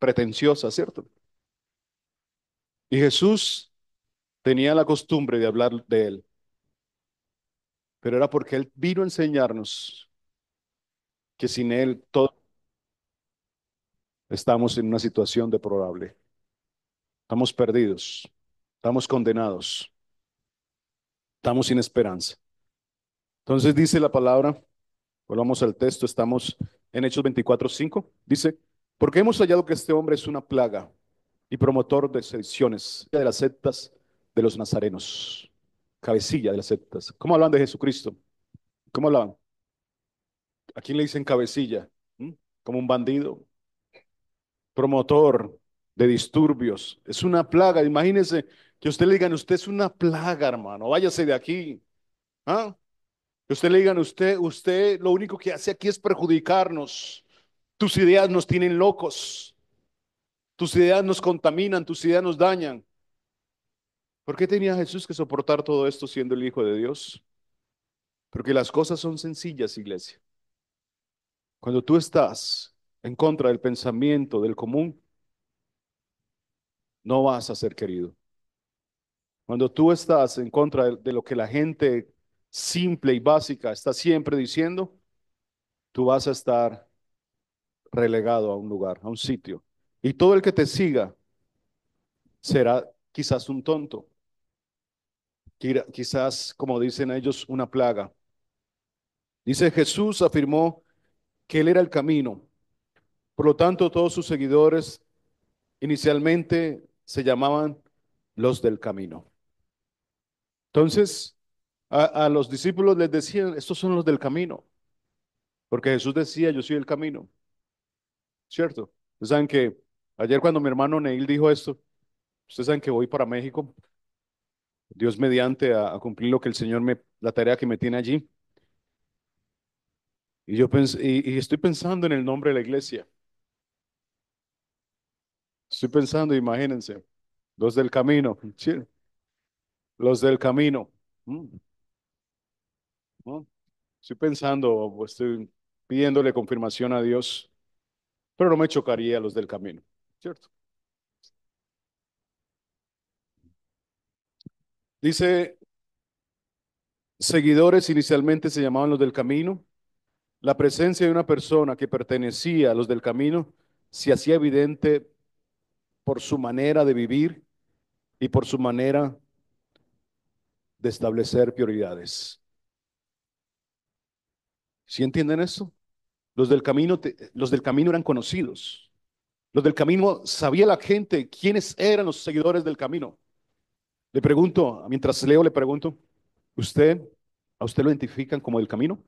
pretenciosa, ¿cierto? Y Jesús tenía la costumbre de hablar de él, pero era porque él vino a enseñarnos que sin él todos estamos en una situación deplorable. Estamos perdidos, estamos condenados, estamos sin esperanza. Entonces dice la palabra, volvamos al texto, estamos en Hechos 24:5, dice, porque hemos hallado que este hombre es una plaga y promotor de sediciones de las sectas de los nazarenos, cabecilla de las sectas. ¿Cómo hablan de Jesucristo? ¿Cómo hablaban? ¿A quién le dicen cabecilla? ¿Mm? Como un bandido, promotor de disturbios. Es una plaga. Imagínense que usted le digan, usted es una plaga, hermano, váyase de aquí. ¿Ah? Que usted le digan, usted lo único que hace aquí es perjudicarnos. Tus ideas nos tienen locos. Tus ideas nos contaminan, tus ideas nos dañan. ¿Por qué tenía Jesús que soportar todo esto siendo el Hijo de Dios? Porque las cosas son sencillas, iglesia. Cuando tú estás en contra del pensamiento del común, no vas a ser querido. Cuando tú estás en contra de lo que la gente simple y básica está siempre diciendo, tú vas a estar relegado a un lugar, a un sitio. Y todo el que te siga será quizás un tonto, quizás, como dicen ellos, una plaga. Dice Jesús afirmó que él era el camino. Por lo tanto, todos sus seguidores inicialmente se llamaban los del camino. Entonces, a los discípulos les decían, estos son los del camino, porque Jesús decía, yo soy el camino, ¿cierto? Ustedes saben que ayer cuando mi hermano Neil dijo esto, ustedes saben que voy para México, Dios mediante, a cumplir lo que el Señor la tarea que me tiene allí. Y estoy pensando en el nombre de la iglesia. Estoy pensando, imagínense, los del camino, sí, los del camino. Mm, ¿no? Estoy pensando, pues, estoy pidiéndole confirmación a Dios, pero no me chocaría los del camino, ¿cierto? Dice, seguidores inicialmente se llamaban los del camino. La presencia de una persona que pertenecía a los del camino se hacía evidente por su manera de vivir y por su manera de establecer prioridades. ¿Sí entienden eso? Los del camino eran conocidos. Los del camino sabía la gente quiénes eran los seguidores del camino. Le pregunto, mientras leo, le pregunto, ¿usted, a usted lo identifican como del camino?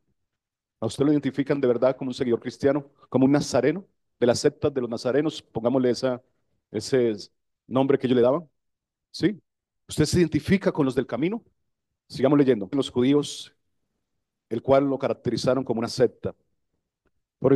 ¿A usted lo identifican de verdad como un seguidor cristiano, como un nazareno de las sectas de los nazarenos? Pongámosle ese nombre que ellos le daban. ¿Sí? ¿Usted se identifica con los del camino? Sigamos leyendo. Los judíos, el cual lo caracterizaron como una secta. Por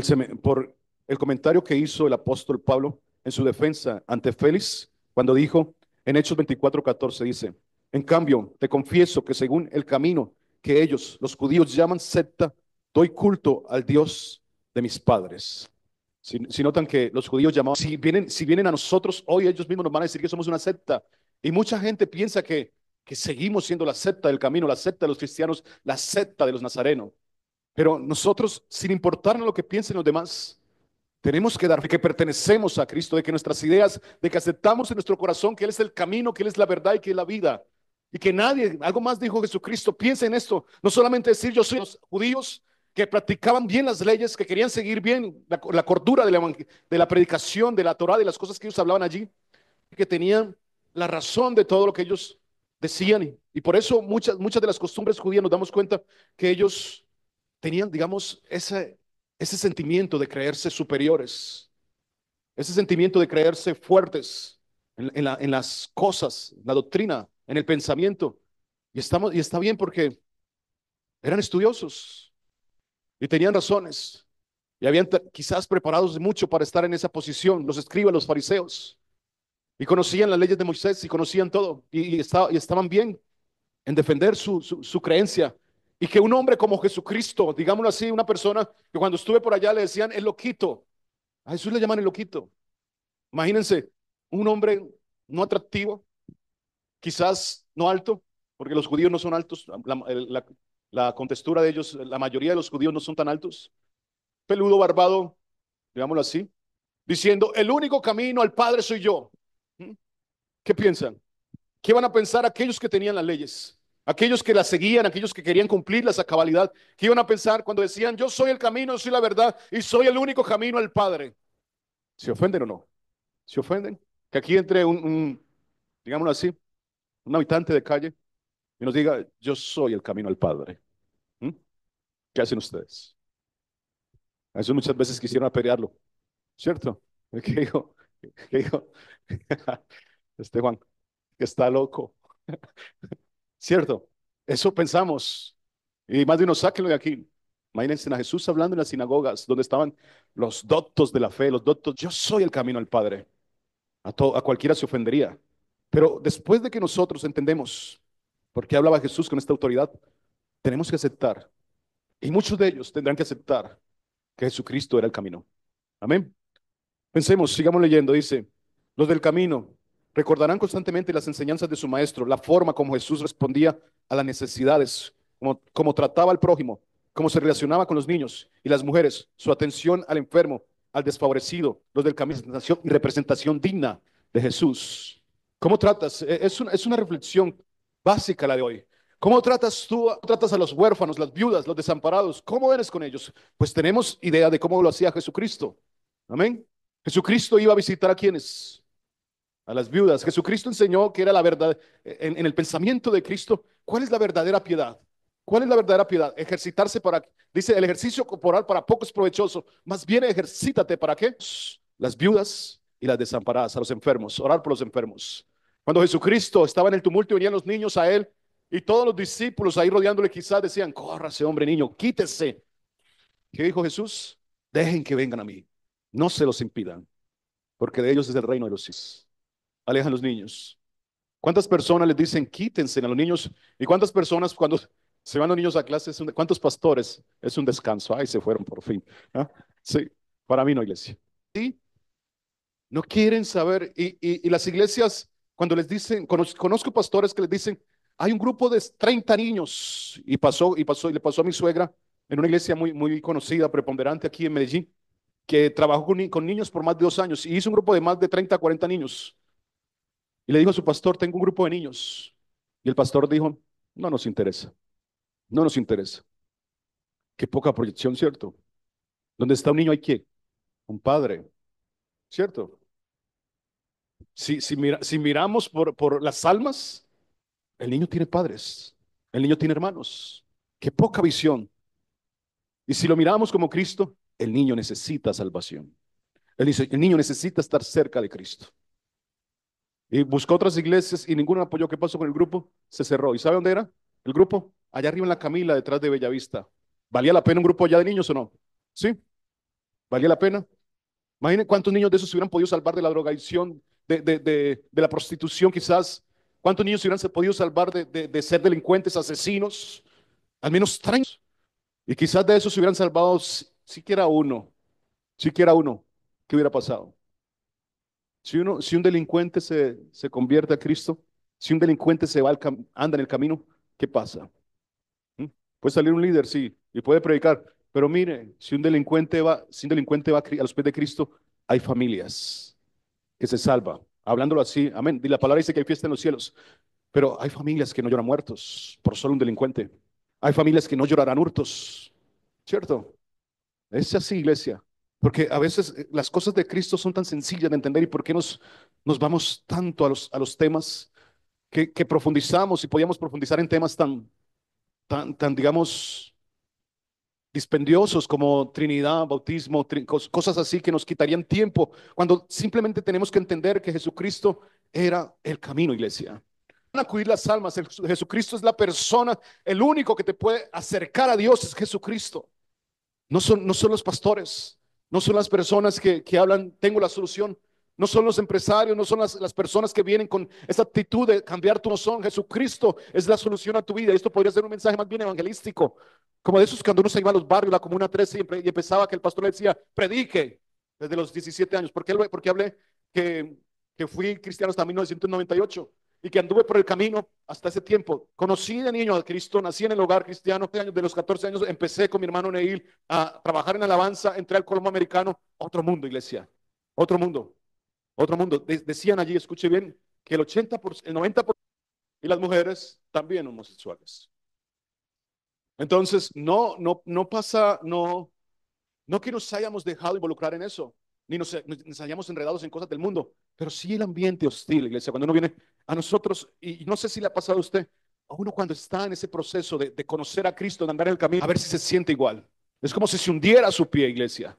el comentario que hizo el apóstol Pablo en su defensa ante Félix, cuando dijo en Hechos 24:14, dice, en cambio, te confieso que según el camino que ellos, los judíos, llaman secta, doy culto al Dios de mis padres. Si notan que los judíos llamaban, si vienen a nosotros, hoy ellos mismos nos van a decir que somos una secta. Y mucha gente piensa que seguimos siendo la secta del camino, la secta de los cristianos, la secta de los nazarenos. Pero nosotros, sin importarnos lo que piensen los demás, tenemos que dar fe que pertenecemos a Cristo, de que nuestras ideas, de que aceptamos en nuestro corazón que Él es el camino, que Él es la verdad y que es la vida. Y que nadie, algo más dijo Jesucristo, piensa en esto, no solamente decir yo soy los judíos que practicaban bien las leyes, que querían seguir bien la cordura de la predicación, de la Torá, de las cosas que ellos hablaban allí, que tenían la razón de todo lo que ellos decían. Y por eso muchas de las costumbres judías nos damos cuenta que ellos tenían, digamos, ese sentimiento de creerse superiores, ese sentimiento de creerse fuertes en las cosas, en la doctrina, en el pensamiento. Y está bien porque eran estudiosos y tenían razones y habían quizás preparados mucho para estar en esa posición, los escribas, los fariseos, y conocían las leyes de Moisés y conocían todo y estaban bien en defender su creencia. Y que un hombre como Jesucristo, digámoslo así, una persona que cuando estuve por allá le decían el loquito, a Jesús le llaman el loquito. Imagínense un hombre no atractivo, quizás no alto, porque los judíos no son altos, la contextura de ellos, la mayoría de los judíos no son tan altos, peludo, barbado, digámoslo así, diciendo, el único camino al Padre soy yo. ¿Mm? ¿Qué piensan? ¿Qué van a pensar aquellos que tenían las leyes? Aquellos que las seguían, aquellos que querían cumplirlas a cabalidad. ¿Qué iban a pensar cuando decían, yo soy el camino, yo soy la verdad y soy el único camino al Padre? ¿Se ofenden o no? ¿Se ofenden? Que aquí entre digámoslo así, un habitante de calle y nos diga, yo soy el camino al Padre. ¿Mm? ¿Qué hacen ustedes? A eso muchas veces quisieron apedrearlo, ¿cierto? ¿Qué dijo? ¿Qué dijo? Este Juan, que está loco, ¿cierto? Eso pensamos. Y más de uno, sáquenlo de aquí. Imagínense a Jesús hablando en las sinagogas, donde estaban los doctos de la fe, los doctos. Yo soy el camino al Padre. A cualquiera se ofendería. Pero después de que nosotros entendemos por qué hablaba Jesús con esta autoridad, tenemos que aceptar, y muchos de ellos tendrán que aceptar que Jesucristo era el camino. Amén. Pensemos, sigamos leyendo, dice, los del camino recordarán constantemente las enseñanzas de su maestro, la forma como Jesús respondía a las necesidades, como trataba al prójimo, cómo se relacionaba con los niños y las mujeres, su atención al enfermo, al desfavorecido, los del camino y representación digna de Jesús. ¿Cómo tratas? Es una reflexión básica la de hoy. ¿Cómo tratas tú? ¿Tratas a los huérfanos, las viudas, los desamparados? ¿Cómo eres con ellos? Pues tenemos idea de cómo lo hacía Jesucristo. Amén. Jesucristo iba a visitar a quienes, a las viudas. Jesucristo enseñó que era la verdad, en el pensamiento de Cristo, ¿cuál es la verdadera piedad? ¿Cuál es la verdadera piedad? Ejercitarse para, dice, el ejercicio corporal para poco es provechoso, más bien ejercítate para qué? Las viudas y las desamparadas, a los enfermos, orar por los enfermos. Cuando Jesucristo estaba en el tumulto y venían los niños a él y todos los discípulos ahí rodeándole quizás decían, córrase hombre niño, quítese. ¿Qué dijo Jesús? Dejen que vengan a mí, no se los impidan porque de ellos es el reino de los cielos. Alejan los niños. ¿Cuántas personas les dicen quítense a los niños? ¿Y cuántas personas cuando se van los niños a clase, cuántos pastores? Es un descanso. Ay, se fueron por fin. ¿Ah? Sí, para mí no, iglesia. Sí, no quieren saber. Y las iglesias, cuando les dicen, conozco pastores que les dicen, hay un grupo de 30 niños. Y le pasó a mi suegra en una iglesia muy, muy conocida, preponderante aquí en Medellín, que trabajó con niños por más de 2 años y hizo un grupo de más de 30 40 niños. Y le dijo a su pastor, tengo un grupo de niños. Y el pastor dijo, no nos interesa, no nos interesa. Qué poca proyección, ¿cierto? ¿Dónde está un niño hay qué? Un padre, ¿cierto? Si miramos por las almas, el niño tiene padres, el niño tiene hermanos. Qué poca visión. Y si lo miramos como Cristo, el niño necesita salvación. El niño necesita estar cerca de Cristo. Y buscó otras iglesias y ninguno apoyó. ¿Qué pasó con el grupo? Se cerró. ¿Y sabe dónde era el grupo? Allá arriba en la Camila, detrás de Bellavista. ¿Valía la pena un grupo allá de niños o no? ¿Sí? ¿Valía la pena? Imaginen cuántos niños de esos se hubieran podido salvar de la drogadicción, de la prostitución quizás. ¿Cuántos niños se hubieran podido salvar de ser delincuentes, asesinos? Al menos 30. Y quizás de esos se hubieran salvado siquiera uno. Siquiera uno. ¿Qué hubiera pasado? Si un delincuente se convierte a Cristo, si un delincuente anda en el camino, ¿qué pasa? ¿Mm? Puede salir un líder, sí, y puede predicar, pero mire, si un delincuente va a los pies de Cristo, hay familias que se salvan. Hablándolo así, amén. Y la palabra dice que hay fiesta en los cielos, pero hay familias que no lloran muertos por solo un delincuente. Hay familias que no llorarán hurtos, ¿cierto? Es así, iglesia. Porque a veces las cosas de Cristo son tan sencillas de entender y por qué nos vamos tanto a los temas que profundizamos y podíamos profundizar en temas tan, digamos, dispendiosos como Trinidad, bautismo, cosas así que nos quitarían tiempo, cuando simplemente tenemos que entender que Jesucristo era el camino, iglesia. Van a acudir las almas, Jesucristo es la persona, el único que te puede acercar a Dios es Jesucristo. No son los pastores, no son las personas que hablan, tengo la solución, no son los empresarios, no son las personas que vienen con esa actitud de cambiar tu no son. Jesucristo es la solución a tu vida. Esto podría ser un mensaje más bien evangelístico, como de esos cuando uno se iba a los barrios, la Comuna 13 y empezaba que el pastor le decía, predique desde los 17 años. ¿Por qué hablé? que, que fui cristiano hasta 1998 y que anduve por el camino hasta ese tiempo. Conocí de niño a Cristo, nací en el hogar cristiano. De los 14 años empecé con mi hermano Neil a trabajar en alabanza, entré al Colombo Americano, otro mundo, iglesia, otro mundo, otro mundo. Decían allí, escuche bien, que el 80%, el 90% y las mujeres también homosexuales. Entonces, no pasa, no que nos hayamos dejado involucrar en eso, ni nos hayamos enredados en cosas del mundo, pero sí el ambiente hostil, iglesia, cuando uno viene a nosotros, y no sé si le ha pasado a usted, a uno cuando está en ese proceso de conocer a Cristo, de andar en el camino, a ver si se siente igual. Es como si se hundiera su pie, iglesia.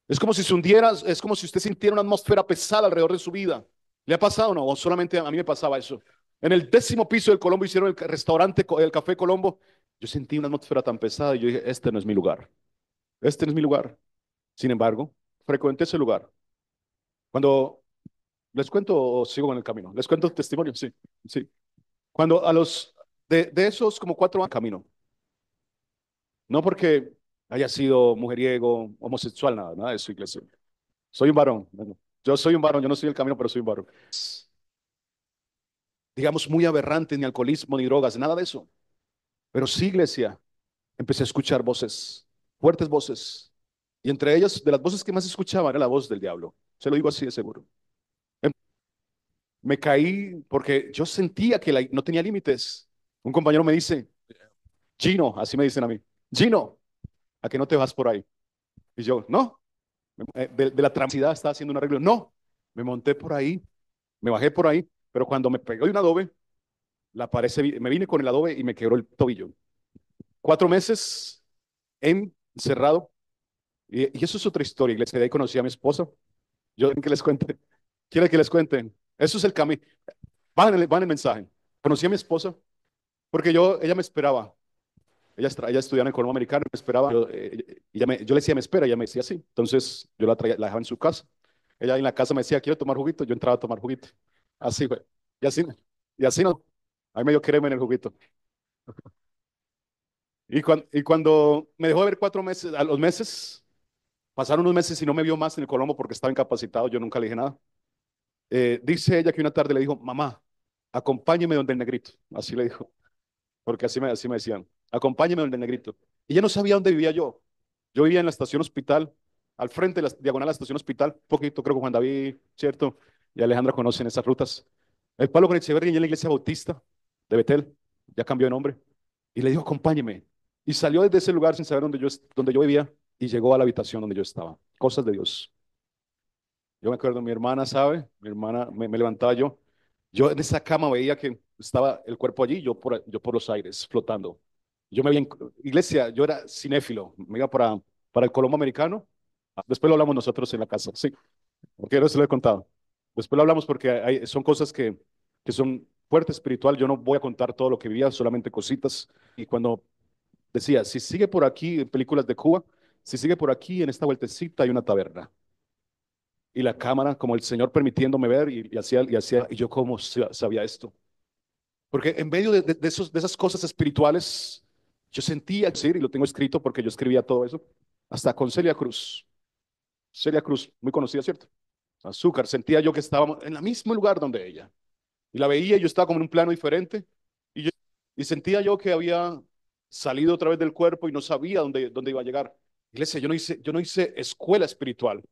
Es como si se hundiera, es como si usted sintiera una atmósfera pesada alrededor de su vida. ¿Le ha pasado o no? O solamente a mí me pasaba eso. En el 10.º piso del Colombo hicieron el restaurante, el Café Colombo. Yo sentí una atmósfera tan pesada y yo dije, este no es mi lugar. Este no es mi lugar. Sin embargo, frecuenté ese lugar. Cuando les cuento o sigo en el camino, les cuento el testimonio, sí, sí. Cuando a los de esos como 4 años camino, no porque haya sido mujeriego, homosexual, nada de eso, iglesia. Soy un varón. Yo soy un varón, yo no soy el camino, pero soy un varón. Digamos, muy aberrante, ni alcoholismo, ni drogas, nada de eso. Pero sí, iglesia, empecé a escuchar voces, fuertes voces. Y entre ellas, de las voces que más escuchaba, era la voz del diablo. Se lo digo así de seguro. Me caí porque yo sentía que no tenía límites. Un compañero me dice, Gino, así me dicen a mí, Gino, ¿a que no te vas por ahí? Y yo, no, de la tramsidad estaba haciendo un arreglo. No, me monté por ahí, me bajé por ahí, pero cuando me pegó de un adobe, me vine con el adobe y me quebró el tobillo. 4 meses encerrado, y eso es otra historia, iglesia. De ahí conocí a mi esposa. Yo, ¿quieren que les cuente? ¿Quieren que les cuenten? Eso es el camino. Van el mensaje. Conocí a mi esposa porque ella me esperaba. Ella estudiaba en el Colombo Americano, me esperaba. Yo le decía, me espera, ella me decía sí. Entonces yo la dejaba en su casa. Ella en la casa me decía, quiero tomar juguito. Yo entraba a tomar juguito. Así fue. Y así, y así no. Ahí me dio crema en el juguito. Y cuando me dejó de ver 4 meses, a los meses, pasaron unos meses y no me vio más en el Colombo porque estaba incapacitado. Yo nunca le dije nada. Dice ella que una tarde le dijo, mamá, acompáñeme donde el negrito. Así le dijo. Porque así me decían, acompáñeme donde el negrito. Y ella no sabía dónde vivía yo. Yo vivía en la estación Hospital, al frente de la diagonal de la estación Hospital, un poquito, creo que Juan David, ¿cierto? Y Alejandra conocen esas rutas. El Pablo con Echeverría en la iglesia bautista de Betel, ya cambió de nombre. Y le dijo, acompáñeme. Y salió desde ese lugar sin saber dónde yo vivía y llegó a la habitación donde yo estaba. Cosas de Dios. Yo me acuerdo, mi hermana, ¿sabe? Mi hermana, me levantaba yo. Yo en esa cama veía que estaba el cuerpo allí, yo por los aires, flotando. Yo me veía iglesia, yo era cinéfilo, me iba para el Colombo Americano. Después lo hablamos nosotros en la casa, sí, porque no se lo he contado. Después lo hablamos porque son cosas que son fuerte espiritual. Yo no voy a contar todo lo que vivía, solamente cositas. Y cuando decía, si sigue por aquí en películas de Cuba, si sigue por aquí en esta vueltecita hay una taberna y la cámara, como el Señor permitiéndome ver y yo como sabía esto. Porque en medio de esas cosas espirituales, yo sentía, decir, y lo tengo escrito porque yo escribía todo eso, hasta con Celia Cruz, muy conocida, ¿cierto? Azúcar, sentía yo que estábamos en el mismo lugar donde ella. Y la veía y yo estaba como en un plano diferente. Y sentía yo que había salido otra vez del cuerpo y no sabía dónde iba a llegar. Iglesia, yo no hice escuela espiritual.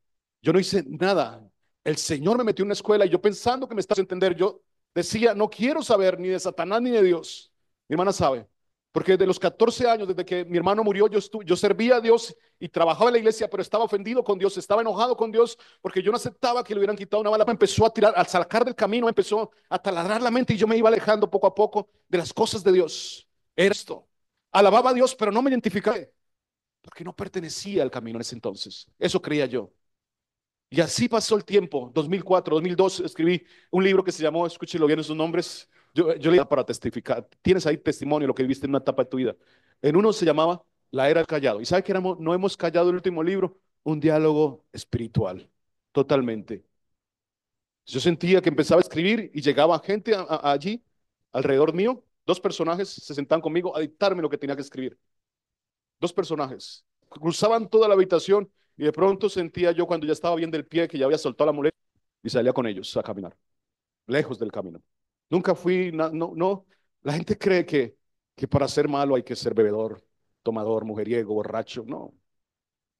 Yo no hice nada. El Señor me metió en una escuela y yo pensando que me estás a entender, yo decía, no quiero saber ni de Satanás ni de Dios. Mi hermana sabe. Porque desde los 14 años, desde que mi hermano murió, yo servía a Dios y trabajaba en la iglesia, pero estaba ofendido con Dios, estaba enojado con Dios, porque yo no aceptaba que le hubieran quitado una bala. Me empezó a tirar, al sacar del camino, me empezó a taladrar la mente y yo me iba alejando poco a poco de las cosas de Dios. Era esto. Alababa a Dios, pero no me identificaba, porque no pertenecía al camino en ese entonces. Eso creía yo. Y así pasó el tiempo. 2004, 2002, escribí un libro que se llamó, escúchelo bien esos nombres. Yo leí para testificar. Tienes ahí testimonio de lo que viviste en una etapa de tu vida. En uno se llamaba La Era del Callado. ¿Y sabe que no hemos callado el último libro? Un diálogo espiritual, totalmente. Yo sentía que empezaba a escribir y llegaba gente allí, alrededor mío. Dos personajes se sentaban conmigo a dictarme lo que tenía que escribir. Dos personajes. Cruzaban toda la habitación y de pronto sentía yo cuando ya estaba bien del pie, que ya había soltado la muleta. y salía con ellos a caminar, lejos del camino. Nunca fui, no, no, la gente cree que para ser malo hay que ser bebedor, tomador, mujeriego, borracho. No,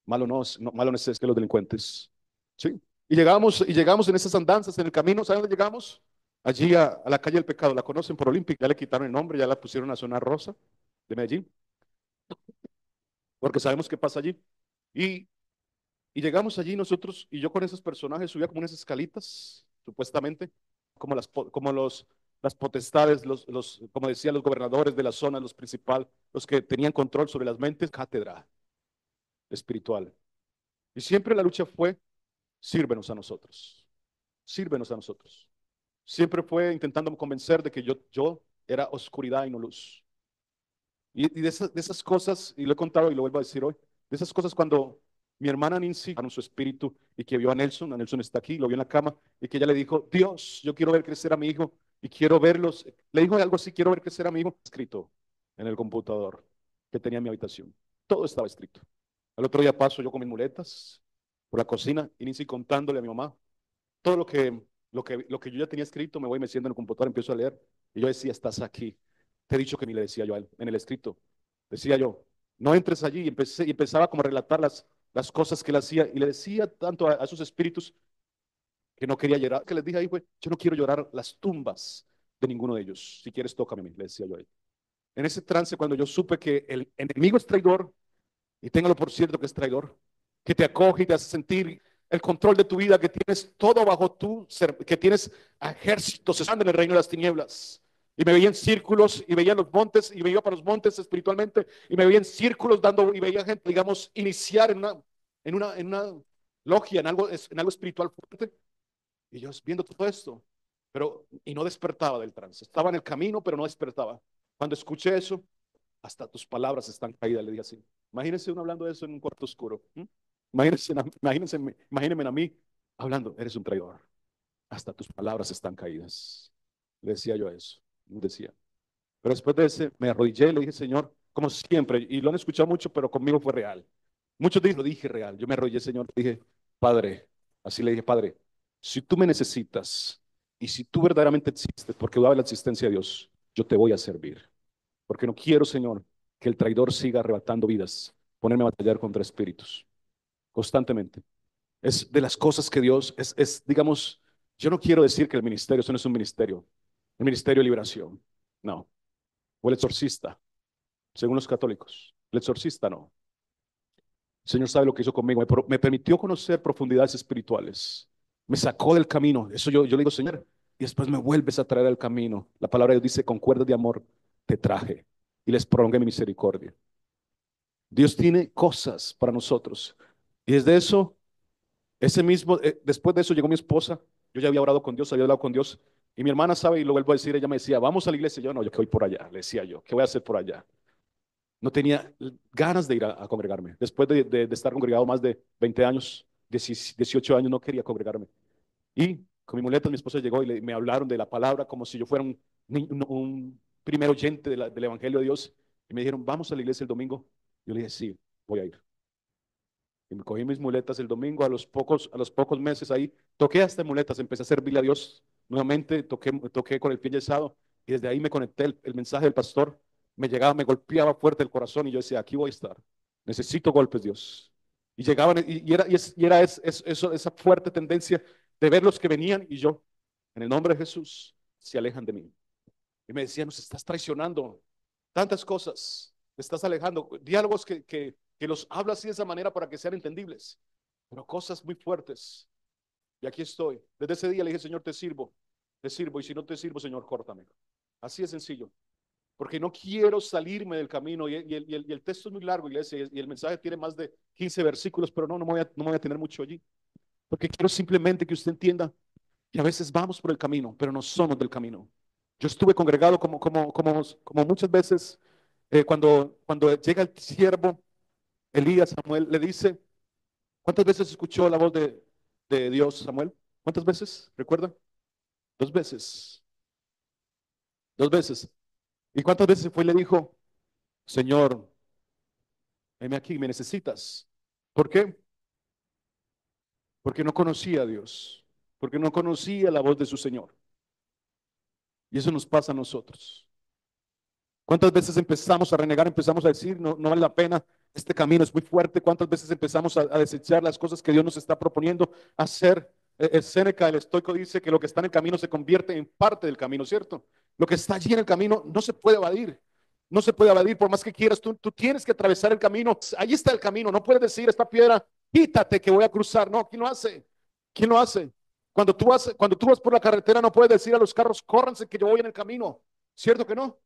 malo no, malo no es que los delincuentes. Sí. Y llegamos en esas andanzas en el camino. ¿Saben dónde llegamos? Allí a la calle del Pecado. La conocen por Olímpica. Ya le quitaron el nombre, ya la pusieron a zona rosa de Medellín, porque sabemos qué pasa allí. Y, y llegamos allí nosotros, y yo con esos personajes subía como unas escalitas, supuestamente, como las potestades, como decía, los gobernadores de la zona, los principales, los que tenían control sobre las mentes, cátedra espiritual. Y siempre la lucha fue, sírvenos a nosotros, sírvenos a nosotros. Siempre fue intentando convencer de que yo era oscuridad y no luz. Y de esas cosas, y lo he contado y lo vuelvo a decir hoy, de esas cosas cuando mi hermana Nancy, con su espíritu, y que vio a Nelson está aquí, lo vio en la cama, y que ella le dijo, Dios, yo quiero ver crecer a mi hijo, y quiero verlos, le dijo algo así, quiero ver crecer a mi hijo, escrito en el computador que tenía en mi habitación. Todo estaba escrito. Al otro día paso yo con mis muletas por la cocina, y Nancy contándole a mi mamá todo lo que yo ya tenía escrito. Me voy meciendo en el computador, empiezo a leer, y yo decía, estás aquí. Te he dicho que ni le decía yo a él, en el escrito. Decía yo, no entres allí, y empezaba como a relatar las cosas que él hacía, y le decía tanto a esos espíritus que no quería llorar, que les dije ahí fue, yo no quiero llorar las tumbas de ninguno de ellos. Si quieres, tócame a mí, le decía yo a él. En ese trance, cuando yo supe que el enemigo es traidor, y téngalo por cierto que es traidor, que te acoge y te hace sentir el control de tu vida, que tienes todo bajo tu ser, que tienes ejércitos estando en el reino de las tinieblas. Y me veía en círculos y veía los montes y me iba para los montes espiritualmente y me veía en círculos dando y veía gente, digamos, iniciar en una logia, en algo espiritual fuerte. Y yo viendo todo esto, pero y no despertaba del trance. Estaba en el camino, pero no despertaba. Cuando escuché eso, hasta tus palabras están caídas, le dije así. Imagínense uno hablando de eso en un cuarto oscuro. Imagínense a mí hablando, eres un traidor. Hasta tus palabras están caídas. Le decía yo eso, decía. Pero después de ese, me arrodillé y le dije, Señor, como siempre, y lo han escuchado mucho, pero conmigo fue real. Muchos dicen, lo dije real. Yo me arrodillé, Señor, dije, Padre, así le dije, Padre, si tú me necesitas y si tú verdaderamente existes, porque daba la existencia de Dios, yo te voy a servir. Porque no quiero, Señor, que el traidor siga arrebatando vidas, ponerme a batallar contra espíritus constantemente. Es de las cosas que Dios digamos, yo no quiero decir que el ministerio, eso no es un ministerio, el ministerio de liberación, no, o el exorcista, según los católicos, el exorcista no. El Señor sabe lo que hizo conmigo, me permitió conocer profundidades espirituales, me sacó del camino, eso yo le digo, Señor, y después me vuelves a traer al camino. La palabra de Dios dice, con cuerdas de amor te traje y les prolongué mi misericordia. Dios tiene cosas para nosotros. Y desde eso, después de eso llegó mi esposa. Yo ya había orado con Dios, había hablado con Dios. Y mi hermana sabe, y lo vuelvo a decir, ella me decía, vamos a la iglesia. Yo no, yo que voy por allá, le decía yo, ¿qué voy a hacer por allá? No tenía ganas de ir a congregarme. Después de estar congregado más de 20 años, 18 años, no quería congregarme. Y con mi muleta, mi esposa llegó y me hablaron de la palabra como si yo fuera un primer oyente del Evangelio de Dios. Y me dijeron, vamos a la iglesia el domingo. Yo le dije, sí, voy a ir. Y me cogí mis muletas el domingo, a los pocos meses ahí, toqué hasta muletas, empecé a servirle a Dios nuevamente, toqué con el pie yesado y desde ahí me conecté, el mensaje del pastor me llegaba, me golpeaba fuerte el corazón y yo decía, aquí voy a estar, necesito golpes, Dios. Y llegaban, esa fuerte tendencia de ver los que venían y yo, en el nombre de Jesús, se alejan de mí. Y me decían, nos estás traicionando, tantas cosas, te estás alejando, diálogos que los habla así de esa manera para que sean entendibles, pero cosas muy fuertes. Y aquí estoy. Desde ese día le dije, Señor, te sirvo, y si no te sirvo, Señor, córtame. Así de sencillo, porque no quiero salirme del camino. Y el texto es muy largo, iglesia, y el mensaje tiene más de 15 versículos, pero no me voy a tener mucho allí, porque quiero simplemente que usted entienda que a veces vamos por el camino, pero no somos del camino. Yo estuve congregado como muchas veces, cuando llega el siervo Elías, Samuel le dice, ¿cuántas veces escuchó la voz de Dios, Samuel? ¿Cuántas veces? ¿Recuerdan? Dos veces, dos veces. ¿Y cuántas veces fue y le dijo, Señor, heme aquí, me necesitas? ¿Por qué? Porque no conocía a Dios. porque no conocía la voz de su Señor. Y eso nos pasa a nosotros. ¿Cuántas veces empezamos a renegar, empezamos a decir, no, no vale la pena, este camino es muy fuerte? ¿Cuántas veces empezamos a desechar las cosas que Dios nos está proponiendo hacer? Séneca, el estoico, dice que lo que está en el camino se convierte en parte del camino, ¿cierto? Lo que está allí en el camino no se puede evadir. No se puede evadir por más que quieras. Tú tienes que atravesar el camino. Allí está el camino. No puedes decir esta piedra, quítate que voy a cruzar. No, ¿quién lo hace? ¿Quién lo hace? Cuando tú vas por la carretera, no puedes decir a los carros, córranse que yo voy en el camino. ¿Cierto que no?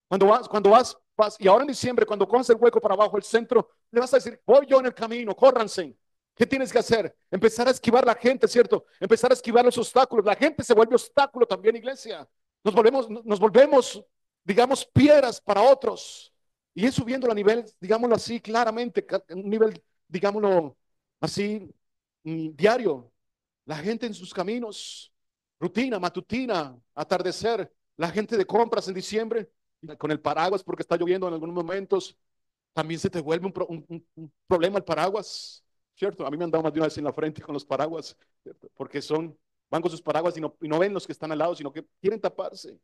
Cuando vas, y ahora en diciembre, cuando cojas el hueco para abajo, el centro, le vas a decir, voy yo en el camino, córranse. ¿Qué tienes que hacer? Empezar a esquivar la gente, ¿cierto? Empezar a esquivar los obstáculos. La gente se vuelve obstáculo también, iglesia. Nos volvemos, digamos, piedras para otros. Y es subiendo a nivel, digámoslo así, claramente, un nivel, digámoslo así, diario. La gente en sus caminos, rutina, matutina, atardecer, la gente de compras en diciembre, con el paraguas porque está lloviendo en algunos momentos, también se te vuelve un problema el paraguas, ¿cierto? A mí me han dado más de una vez en la frente con los paraguas, ¿cierto? Porque van con sus paraguas y no ven los que están al lado, sino que quieren taparse.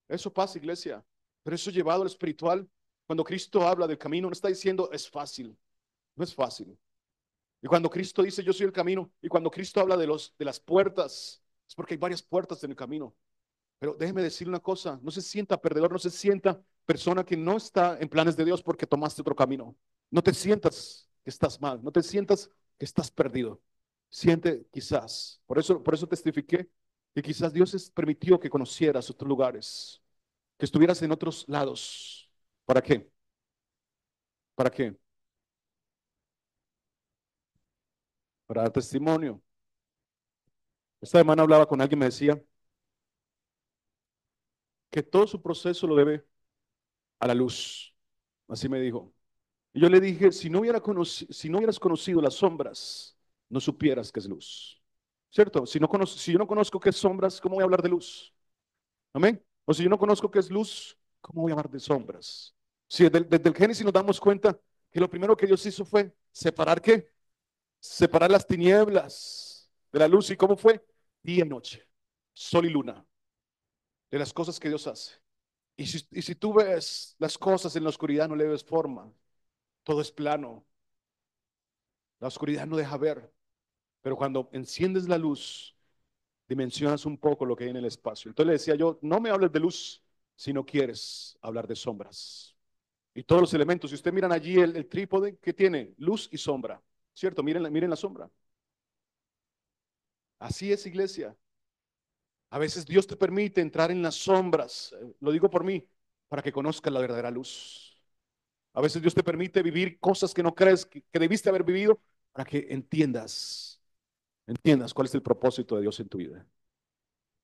Eso pasa, iglesia. Pero eso llevado al espiritual, cuando Cristo habla del camino, no está diciendo es fácil, no es fácil. Y cuando Cristo dice yo soy el camino, y cuando Cristo habla de las puertas, es porque hay varias puertas en el camino. Pero déjeme decirle una cosa, no se sienta perdedor, no se sienta persona que no está en planes de Dios porque tomaste otro camino. No te sientas que estás mal, no te sientas que estás perdido. Siente quizás, por eso testifiqué que quizás permitió que conocieras otros lugares, que estuvieras en otros lados. ¿Para qué? ¿Para qué? Para dar testimonio. Esta semana hablaba con alguien, me decía que todo su proceso lo debe a la luz. Así me dijo. Y yo le dije, si no hubieras conocido las sombras, no supieras qué es luz. ¿Cierto? Si yo no conozco qué es sombras, ¿cómo voy a hablar de luz? Amén. O si yo no conozco qué es luz, ¿cómo voy a hablar de sombras? Si desde el Génesis nos damos cuenta que lo primero que Dios hizo fue separar qué? Separar las tinieblas de la luz. ¿Y cómo fue? Día y noche, sol y luna, de las cosas que Dios hace. Y si tú ves las cosas en la oscuridad, no le ves forma. Todo es plano. La oscuridad no deja ver. Pero cuando enciendes la luz, dimensionas un poco lo que hay en el espacio. Entonces le decía yo, no me hables de luz si no quieres hablar de sombras. Y todos los elementos, si ustedes miran allí el trípode, que tiene? Luz y sombra. ¿Cierto? Miren la sombra. Así es, iglesia. A veces Dios te permite entrar en las sombras. Lo digo por mí, para que conozcas la verdadera luz. A veces Dios te permite vivir cosas que no crees que debiste haber vivido, para que entiendas cuál es el propósito de Dios en tu vida.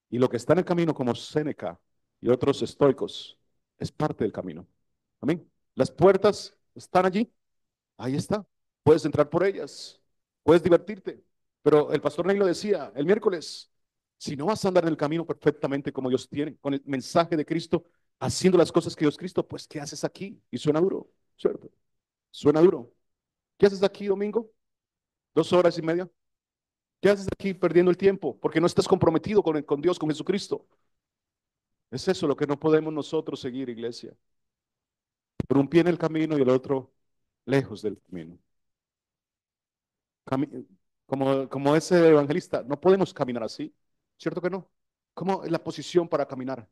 Y lo que está en el camino, como Séneca y otros estoicos, es parte del camino. Amén. Las puertas están allí. Ahí está. Puedes entrar por ellas. Puedes divertirte. Pero el pastor Ney lo decía el miércoles. Si no vas a andar en el camino perfectamente como Dios tiene, con el mensaje de Cristo, haciendo las cosas que Dios Cristo, pues ¿qué haces aquí? Y suena duro, ¿cierto? Suena duro. ¿Qué haces aquí, domingo? 2 horas y media. ¿Qué haces aquí perdiendo el tiempo? Porque no estás comprometido con Dios, con Jesucristo. Es eso lo que no podemos nosotros seguir, iglesia. Por un pie en el camino y el otro lejos del camino. Cami- como ese evangelista, no podemos caminar así, ¿cierto que no? ¿Cómo es la posición para caminar?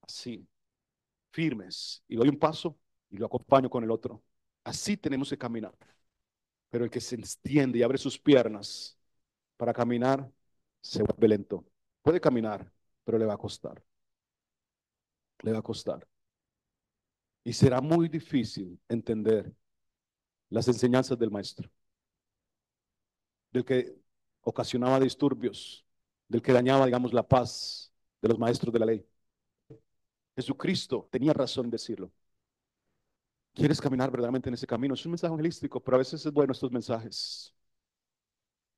Así, firmes. Y doy un paso y lo acompaño con el otro. Así tenemos que caminar. Pero el que se extiende y abre sus piernas para caminar, se vuelve lento. Puede caminar, pero le va a costar. Le va a costar. Y será muy difícil entender las enseñanzas del maestro, del que ocasionaba disturbios, del que dañaba, digamos, la paz de los maestros de la ley. Jesucristo tenía razón en decirlo. ¿Quieres caminar verdaderamente en ese camino? Es un mensaje evangelístico, pero a veces es bueno estos mensajes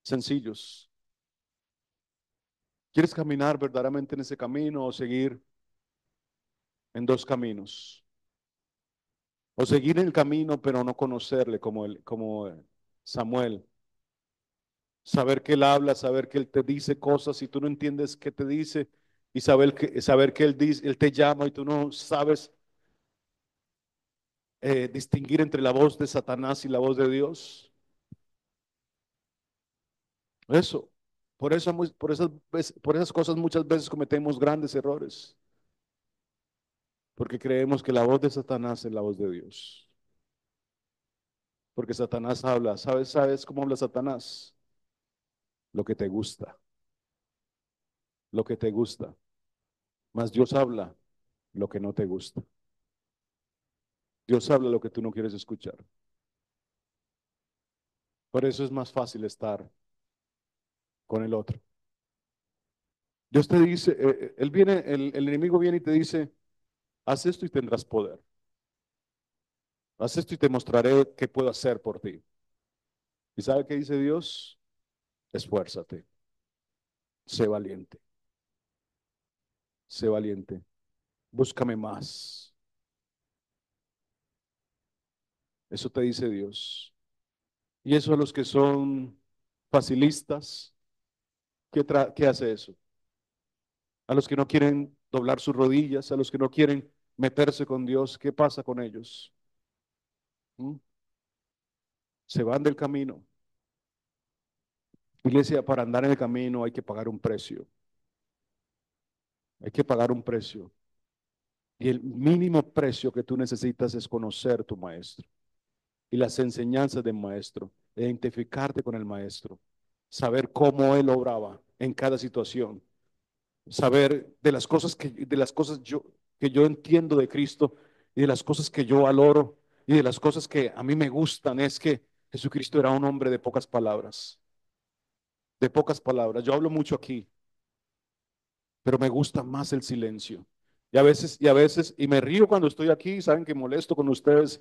sencillos. ¿Quieres caminar verdaderamente en ese camino o seguir en dos caminos? O seguir en el camino pero no conocerle como Samuel. Saber que Él habla, saber que Él te dice cosas y tú no entiendes qué te dice, y saber que Él dice, Él te llama y tú no sabes distinguir entre la voz de Satanás y la voz de Dios. Eso, por esas cosas muchas veces cometemos grandes errores, porque creemos que la voz de Satanás es la voz de Dios. Porque Satanás habla, ¿sabes cómo habla Satanás? Lo que te gusta, lo que te gusta. Mas Dios habla lo que no te gusta. Dios habla lo que tú no quieres escuchar. Por eso es más fácil estar con el otro. Dios te dice, el enemigo viene y te dice, haz esto y tendrás poder. Haz esto y te mostraré qué puedo hacer por ti. ¿Y sabe qué dice Dios? Esfuérzate, sé valiente, sé valiente, búscame más. Eso te dice Dios. Y eso a los que son facilistas, ¿qué hace eso? A los que no quieren doblar sus rodillas, a los que no quieren meterse con Dios, ¿qué pasa con ellos? ¿Mm? Se van del camino. Iglesia, para andar en el camino hay que pagar un precio. Hay que pagar un precio. Y el mínimo precio que tú necesitas es conocer tu maestro y las enseñanzas del maestro, identificarte con el maestro, saber cómo él obraba en cada situación, saber que yo entiendo de Cristo y de las cosas que yo valoro y de las cosas que a mí me gustan es que Jesucristo era un hombre de pocas palabras, de pocas palabras. Yo hablo mucho aquí, pero me gusta más el silencio. Y me río cuando estoy aquí, saben que molesto con ustedes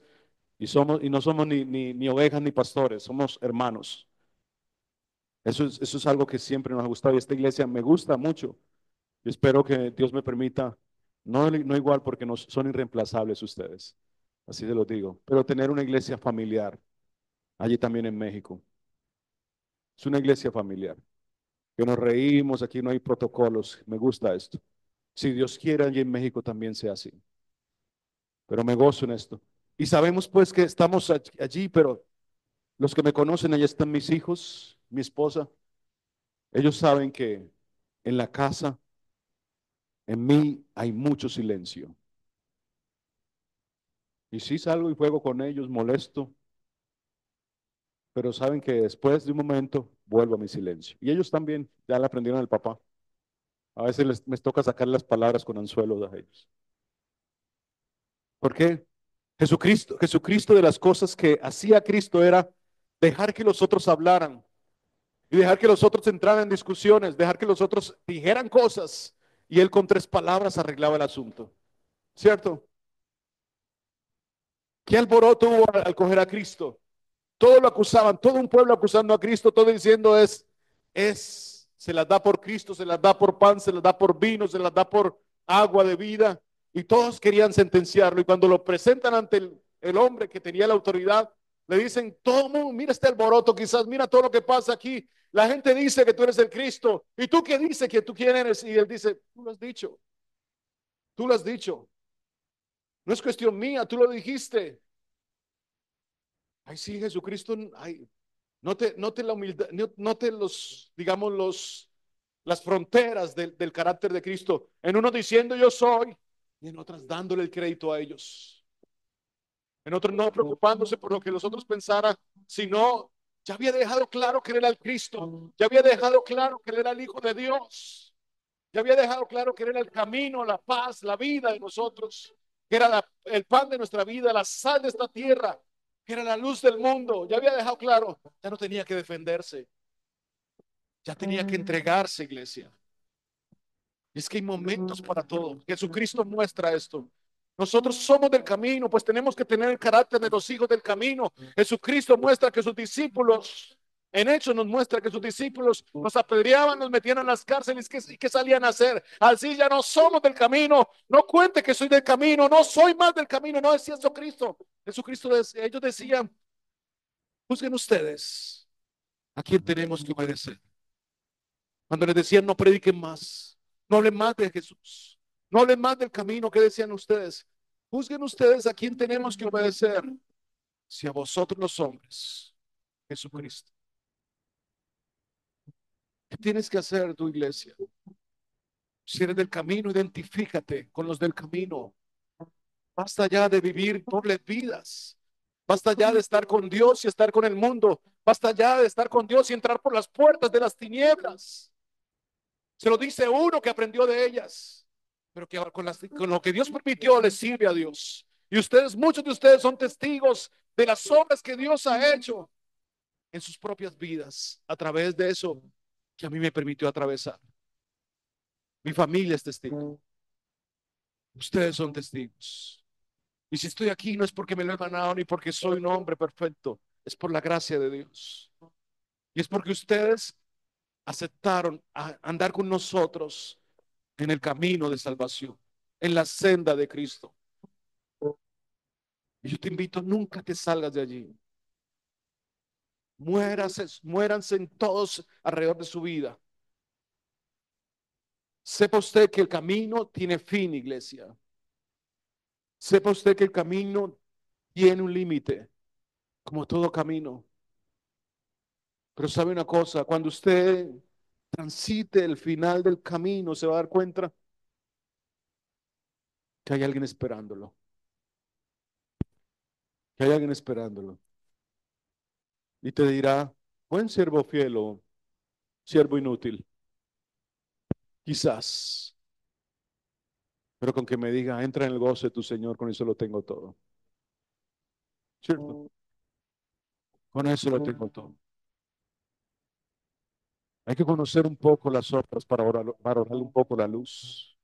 y no somos ni ovejas ni pastores, somos hermanos. Eso es algo que siempre nos ha gustado y esta iglesia me gusta mucho. Y espero que Dios me permita, no igual porque no son irreemplazables ustedes, así se lo digo, pero tener una iglesia familiar allí también en México. Es una iglesia familiar, que nos reímos, aquí no hay protocolos, me gusta esto. Si Dios quiere, allí en México también sea así, pero me gozo en esto. Y sabemos pues que estamos allí, pero los que me conocen, allá están mis hijos, mi esposa, ellos saben que en la casa, en mí hay mucho silencio. Y sí salgo y juego con ellos, molesto, pero saben que después de un momento vuelvo a mi silencio. Y ellos también, ya le aprendieron al papá. A veces me toca sacar las palabras con anzuelos a ellos. ¿Por qué? Jesucristo de las cosas que hacía Cristo era dejar que los otros hablaran y dejar que los otros entraran en discusiones, dejar que los otros dijeran cosas y él con tres palabras arreglaba el asunto. ¿Cierto? ¿Qué alboroto hubo al coger a Cristo? Todo lo acusaban, todo un pueblo acusando a Cristo, todo diciendo se las da por Cristo, se las da por pan, se las da por vino, se las da por agua de vida. Y todos querían sentenciarlo. Y cuando lo presentan ante el hombre que tenía la autoridad, le dicen, todo mundo, mira este alboroto, quizás, mira todo lo que pasa aquí. La gente dice que tú eres el Cristo. ¿Y tú qué dices que tú quién eres? Y él dice, tú lo has dicho, tú lo has dicho. No es cuestión mía, tú lo dijiste. Ay, sí, Jesucristo, ay, note la humildad, note digamos, las fronteras del carácter de Cristo. En uno diciendo yo soy, y en otras dándole el crédito a ellos. En otros no preocupándose por lo que los otros pensaran, sino ya había dejado claro que él era el Cristo, ya había dejado claro que él era el Hijo de Dios, ya había dejado claro que él era el camino, la paz, la vida de nosotros, que era el pan de nuestra vida, la sal de esta tierra, que era la luz del mundo. Ya había dejado claro, ya no tenía que defenderse, ya tenía que entregarse, iglesia. Es que hay momentos para todo. Jesucristo muestra esto. Nosotros somos del camino, pues tenemos que tener el carácter de los hijos del camino. Jesucristo muestra que sus discípulos, en Hechos nos muestra que sus discípulos nos apedreaban, nos metían en las cárceles. ¿Qué salían a hacer? Así ya no somos del camino. No cuente que soy del camino, no soy más del camino. No decía Jesucristo. Ellos decían, juzguen ustedes ¿A quién tenemos que obedecer? Cuando les decían no prediquen más, no hablen más de Jesús, no hablen más del camino, ¿qué decían ustedes? Juzguen ustedes a quién tenemos que obedecer. Si a vosotros los hombres, Jesucristo. ¿Qué tienes que hacer tu iglesia? Si eres del camino, identifícate con los del camino. Basta ya de vivir dobles vidas. Basta ya de estar con Dios y estar con el mundo. Basta ya de estar con Dios y entrar por las puertas de las tinieblas. Se lo dice uno que aprendió de ellas, pero que con lo que Dios permitió le sirve a Dios. Y ustedes, muchos de ustedes son testigos de las obras que Dios ha hecho en sus propias vidas a través de eso que a mí me permitió atravesar. Mi familia es testigo. Ustedes son testigos. Y si estoy aquí no es porque me lo he ganado ni porque soy un hombre perfecto, es por la gracia de Dios. Y es porque ustedes aceptaron andar con nosotros en el camino de salvación, en la senda de Cristo. Y yo te invito, nunca te salgas de allí. Muéranse en todos alrededor de su vida. Sepa usted que el camino tiene fin, iglesia. Sepa usted que el camino tiene un límite, como todo camino. Pero sabe una cosa, cuando usted transite el final del camino, se va a dar cuenta que hay alguien esperándolo, que hay alguien esperándolo. Y te dirá, buen siervo fiel o siervo inútil, quizás, pero con que me diga, entra en el gozo de tu Señor, con eso lo tengo todo. ¿Cierto? Con eso lo tengo todo. Hay que conocer un poco las obras para orar un poco la luz.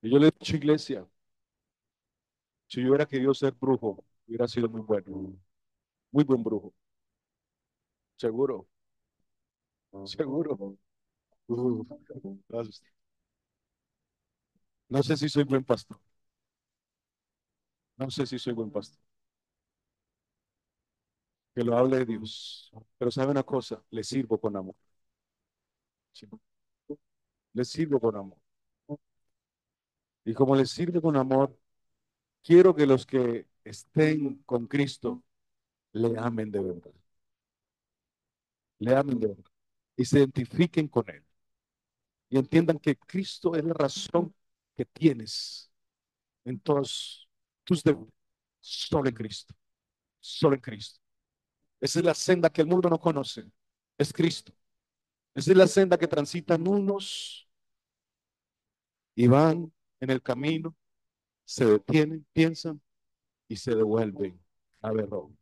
Y yo le he dicho, iglesia, si yo hubiera querido ser brujo, hubiera sido muy bueno, muy buen brujo. Seguro, seguro. Uh, no sé si soy buen pastor. No sé si soy buen pastor. Que lo hable de Dios. Pero sabe una cosa, le sirvo con amor. Sí, le sirvo con amor. Y como le sirve con amor, quiero que los que estén con Cristo le amen de verdad. Le amen de verdad. Y se identifiquen con Él. Y entiendan que Cristo es la razón que tienes en todos tus deberes. Solo en Cristo. Solo en Cristo. Esa es la senda que el mundo no conoce. Es Cristo. Esa es la senda que transitan unos y van en el camino, se detienen, piensan y se devuelven a Berrón.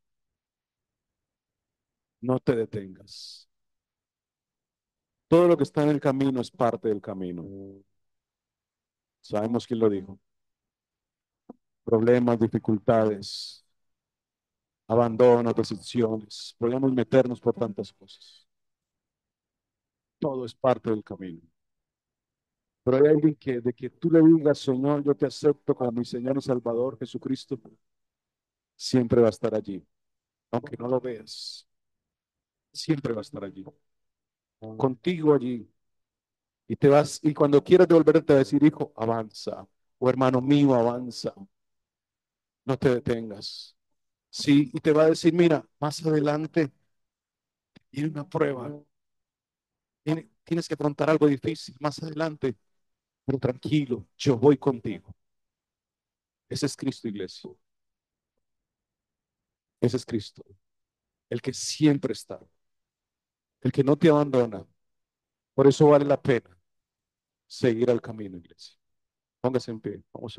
No te detengas. Todo lo que está en el camino es parte del camino. Sabemos quién lo dijo. Problemas, dificultades, abandono, decepciones. Podemos meternos por tantas cosas. Todo es parte del camino. Pero hay alguien que, de que tú le digas, Señor, yo te acepto como mi Señor y Salvador, Jesucristo, siempre va a estar allí. Aunque no lo veas, siempre va a estar allí. Contigo allí. Y te vas, y cuando quieras devolverte, te va a decir, hijo, avanza. O hermano mío, avanza. No te detengas. Sí, y te va a decir, mira, más adelante viene una prueba. Tienes que afrontar algo difícil más adelante, pero tranquilo, yo voy contigo. Ese es Cristo, iglesia. Ese es Cristo, el que siempre está, el que no te abandona. Por eso vale la pena seguir al camino, iglesia. Póngase en pie. Vamos a